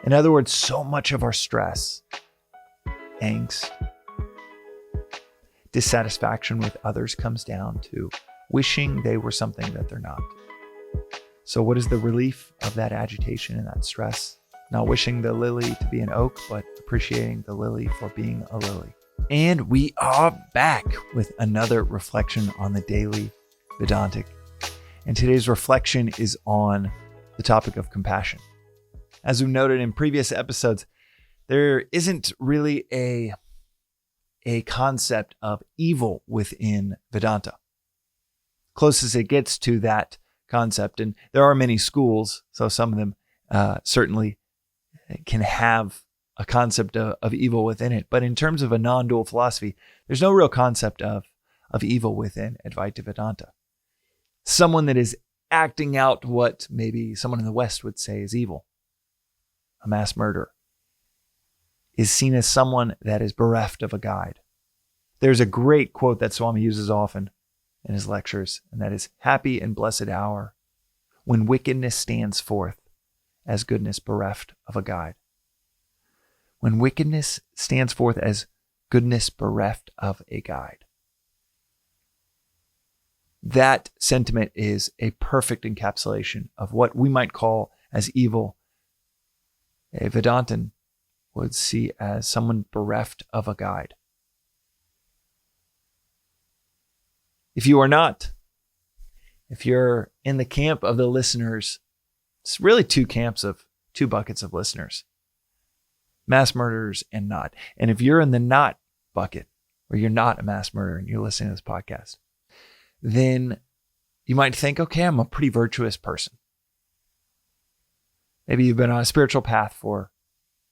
In other words, so much of our stress, angst, dissatisfaction with others comes down to wishing they were something that they're not. So what is the relief of that agitation and that stress? Not wishing the lily to be an oak, but appreciating the lily for being a lily. And we are back with another reflection on the Daily Vedantic. And today's reflection is on the topic of compassion. As we noted in previous episodes, there isn't really a concept of evil within Vedanta. Closest it gets to that concept, and there are many schools, so some of them certainly can have a concept of evil within it. But in terms of a non-dual philosophy, there's no real concept of evil within Advaita Vedanta. Someone that is acting out what maybe someone in the West would say is evil, a mass murderer, is seen as someone that is bereft of a guide. There's a great quote that Swami uses often in his lectures, and that is, "Happy and blessed hour when wickedness stands forth as goodness bereft of a guide." When wickedness stands forth as goodness bereft of a guide. That sentiment is a perfect encapsulation of what we might call as evil. A Vedantin would see as someone bereft of a guide. If you are not, if you're in the camp of the listeners, it's really two buckets of listeners, mass murderers and not. And if you're in the not bucket, or you're not a mass murderer and you're listening to this podcast, then you might think, okay, I'm a pretty virtuous person. Maybe you've been on a spiritual path for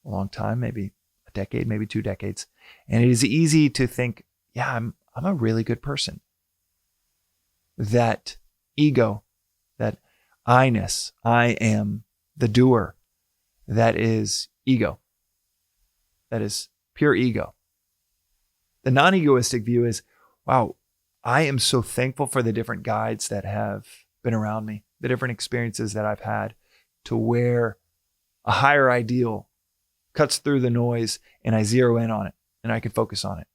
a long time, maybe a decade, maybe 2 decades. And it is easy to think, yeah, I'm a really good person. That ego, that I-ness, I am the doer, that is ego. That is pure ego. The non-egoistic view is, wow, I am so thankful for the different guides that have been around me, the different experiences that I've had, to where a higher ideal cuts through the noise and I zero in on it and I can focus on it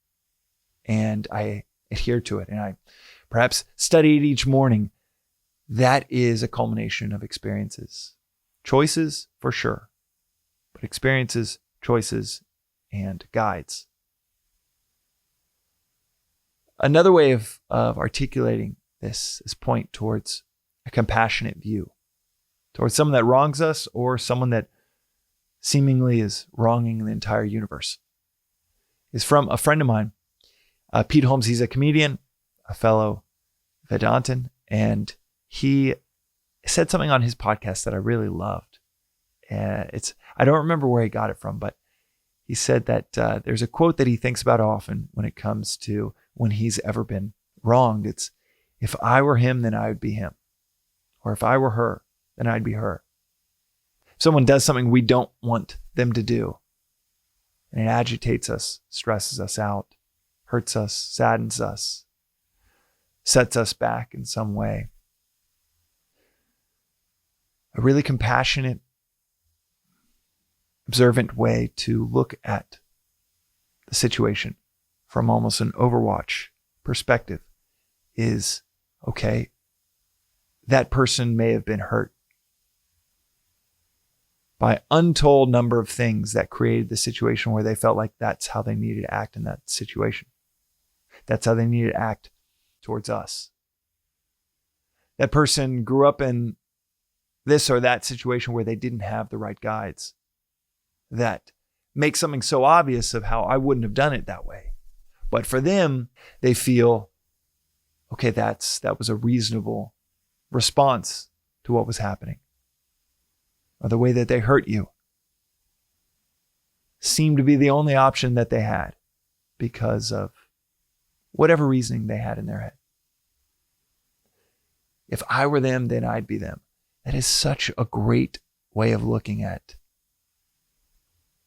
and I adhere to it and I perhaps study it each morning. That is a culmination of experiences. Choices, for sure, but experiences, choices, and guides. Another way of articulating this is point towards a compassionate view, towards someone that wrongs us or someone that seemingly is wronging the entire universe, is from a friend of mine, Pete Holmes. He's a comedian, a fellow Vedantin, and he said something on his podcast that I really loved. I don't remember where he got it from, but he said that there's a quote that he thinks about often when it comes to when he's ever been wronged. It's, if I were him, then I would be him. Or if I were her, then I'd be her. If someone does something we don't want them to do, and it agitates us, stresses us out, hurts us, saddens us, sets us back in some way, a really compassionate, observant way to look at the situation from almost an Overwatch perspective is, okay, that person may have been hurt by untold number of things that created the situation where they felt like that's how they needed to act in that situation. That's how they needed to act towards us. That person grew up in this or that situation where they didn't have the right guides that make something so obvious of how I wouldn't have done it that way. But for them, they feel, okay, that was a reasonable response to what was happening. Or the way that they hurt you seemed to be the only option that they had because of whatever reasoning they had in their head. If I were them, then I'd be them. That is such a great way of looking at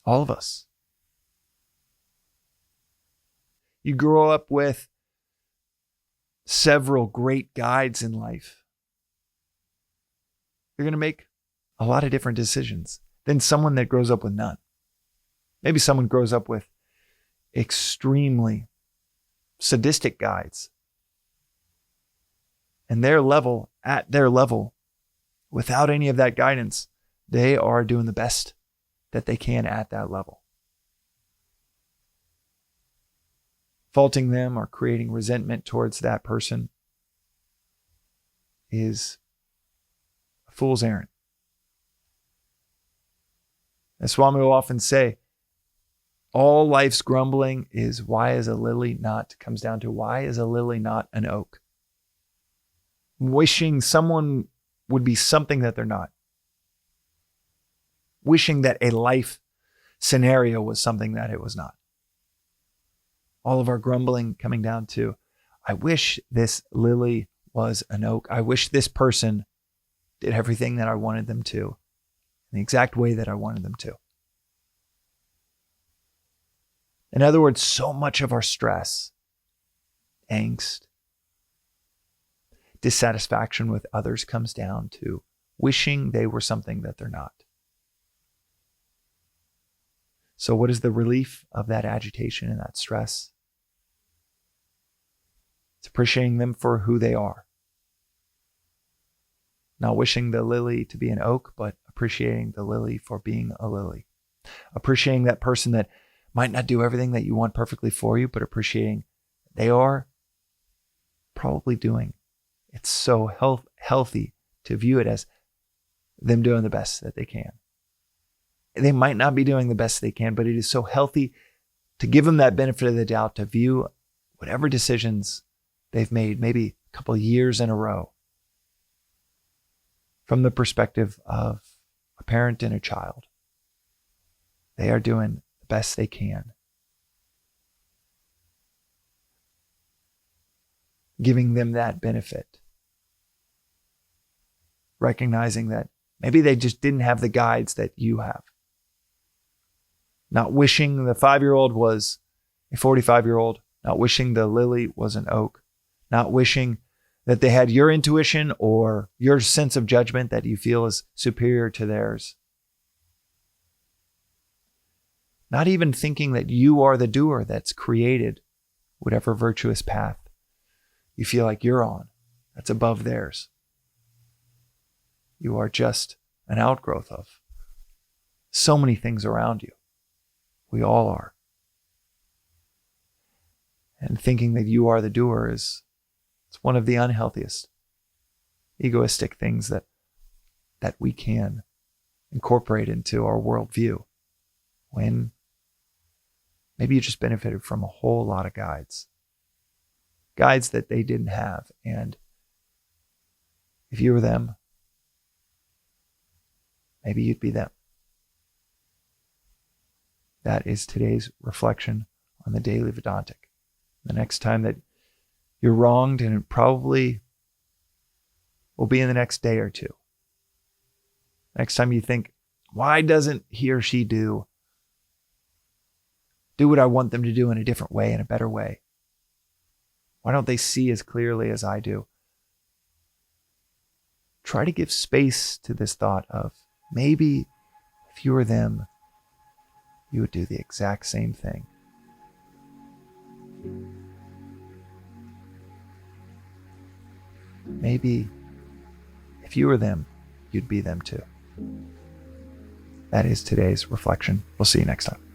all of us. You grow up with several great guides in life. You're going to make a lot of different decisions. than someone that grows up with none. Maybe someone grows up with extremely sadistic guides. And at their level, without any of that guidance, they are doing the best that they can at that level. Faulting them or creating resentment towards that person is a fool's errand. As Swami will often say, all life's grumbling is comes down to why is a lily not an oak? Wishing someone would be something that they're not. Wishing that a life scenario was something that it was not. All of our grumbling coming down to, I wish this lily was an oak. I wish this person did everything that I wanted them to, in the exact way that I wanted them to. In other words, so much of our stress, angst, dissatisfaction with others comes down to wishing they were something that they're not. So what is the relief of that agitation and that stress? It's appreciating them for who they are. Not wishing the lily to be an oak, but appreciating the lily for being a lily. Appreciating that person that might not do everything that you want perfectly for you, but appreciating they are probably doing. It's so healthy to view it as them doing the best that they can. They might not be doing the best they can, but it is so healthy to give them that benefit of the doubt, to view whatever decisions they've made, maybe a couple of years in a row, from the perspective of a parent and a child. They are doing the best they can. Giving them that benefit. Recognizing that maybe they just didn't have the guides that you have. Not wishing the 5-year-old was a 45-year-old. Not wishing the lily was an oak. Not wishing that they had your intuition or your sense of judgment that you feel is superior to theirs. Not even thinking that you are the doer that's created whatever virtuous path you feel like you're on, that's above theirs. You are just an outgrowth of so many things around you. We all are. And thinking that you are the doer it's one of the unhealthiest, egoistic things that we can incorporate into our worldview, when maybe you just benefited from a whole lot of guides that they didn't have. And if you were them, maybe you'd be them. That is today's reflection on the Daily Vedantic. The next time that you're wronged, and it probably will be in the next day or two. Next time you think, why doesn't he or she do what I want them to do in a different way, in a better way? Why don't they see as clearly as I do? Try to give space to this thought of, maybe if you were them, you would do the exact same thing. Maybe if you were them, you'd be them too. That is today's reflection. We'll see you next time.